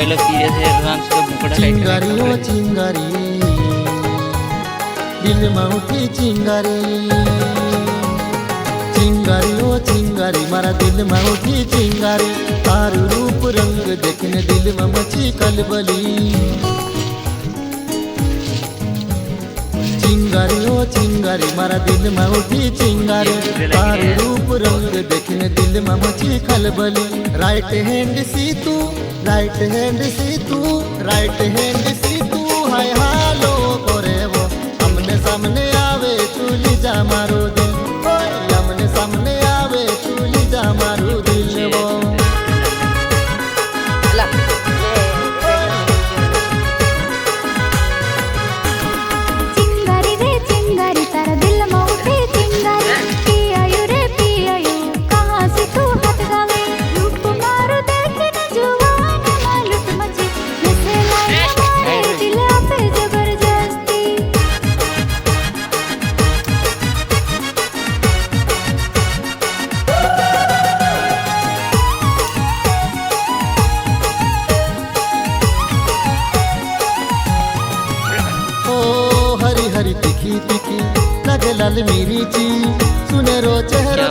पहले पीरे से आराम से मुकड़ा चिंगारी ओ चिंगारी दिल में उठी चिंगारी चिंगारी ओ चिंगारी मारा दिल में उठी चिंगारी तार रूप रंग देखने दिल में मची कलबली चिंगारी ओ चिंगारी मारा दिल में उठी चिंगारी तार रूप रंग देखने दिल में मची खलबली राइट हैंड सी तू राइट हैंड सी तू राइट हैंड सी तू हाय हालो करे वो हमने सामने आवे तू ली जा मारो दिल हमने सामने आवे तू ली जा मारो दिल वो हरी तिखी तिखी लगे लाल मेरी ची सुनेरो चेहरा